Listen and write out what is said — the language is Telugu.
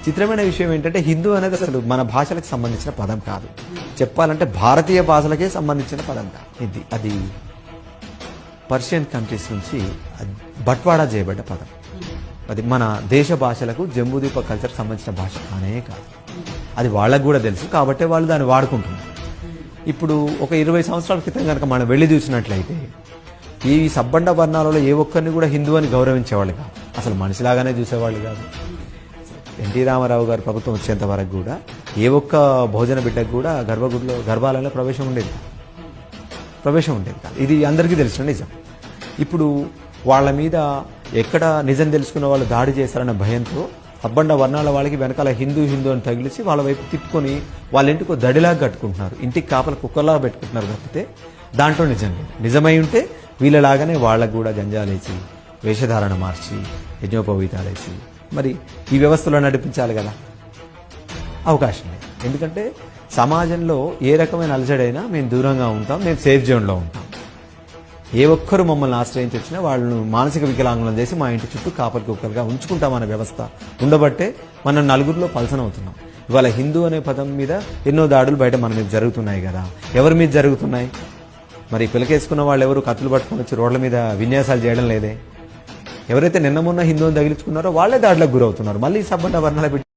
చిత్రమైన విషయం ఏంటంటే హిందూ అనేది అసలు మన భాషలకు సంబంధించిన పదం కాదు. చెప్పాలంటే భారతీయ భాషలకే సంబంధించిన పదం కాదు ఇది. అది పర్షియన్ కంట్రీస్ నుంచి బట్వాడా చేయబడ్డ పదం. అది మన దేశ భాషలకు జంబూదీప కల్చర్కి సంబంధించిన భాష కానే కాదు. అది వాళ్ళకు కూడా తెలుసు కాబట్టి వాళ్ళు దాన్ని వాడుకుంటున్నారు. ఇప్పుడు ఒక 20 సంవత్సరాల క్రితం కనుక మనం వెళ్ళి చూసినట్లయితే ఈ సబ్బండ వర్ణాలలో ఏ ఒక్కరిని కూడా హిందూ అని గౌరవించేవాళ్ళు కాదు, అసలు మనిషిలాగానే చూసేవాళ్ళు కాదు. ఎన్టీ రామారావు గారు ప్రభుత్వం వచ్చేంత వరకు కూడా ఏ ఒక్క భోజన బిడ్డకు కూడా గర్భాలయంలో ప్రవేశం ఉండేది కాదు. ఇది అందరికీ తెలిసిన నిజం. ఇప్పుడు వాళ్ళ మీద ఎక్కడ నిజం తెలుసుకున్న వాళ్ళు దాడి చేస్తారన్న భయంతో సబ్బండ వర్ణాల వాళ్ళకి వెనకాల హిందూ అని తగిలిచి వాళ్ళ వైపు తిప్పుకొని వాళ్ళ ఇంటికి దడిలాగా కట్టుకుంటున్నారు, ఇంటికి కాపల కుక్కర్లాగా పెట్టుకుంటున్నారు తప్పితే దాంట్లో నిజం లేదు. నిజమై ఉంటే వీళ్ళలాగానే వాళ్ళకు కూడా గంజాలేసి వేషధారణ మార్చి యజ్ఞోపవీతాలేసి మరి ఈ వ్యవస్థలో నడిపించాలి కదా. అవకాశం లేదు. ఎందుకంటే సమాజంలో ఏ రకమైన అలజడైనా మేము దూరంగా ఉంటాం, మేము సేఫ్ జోన్లో ఉంటాం. ఏ ఒక్కరు మమ్మల్ని ఆశ్రయించి వచ్చినా వాళ్ళను మానసిక వికలాంగులను చేసి మా ఇంటి చుట్టూ కాపలి కుక్కలుగా ఉంచుకుంటామన్న వ్యవస్థ ఉండబట్టే మనం నలుగురిలో పలసనవుతున్నాం. ఇవాళ హిందూ అనే పదం మీద ఎన్నో దాడులు బయట మన మీద జరుగుతున్నాయి కదా. ఎవరి మీద జరుగుతున్నాయి? మరి పిలకేసుకున్న వాళ్ళు ఎవరు కత్తులు పట్టుకొని వచ్చి రోడ్ల మీద విన్యాసాలు చేయడం లేదే. ఎవరైతే నిన్న మొన్న హిందువుని తగిలించుకున్నారో వాళ్ళే దాడులకు గురవుతున్నారు. మళ్ళీ సబ్బండ వర్ణాల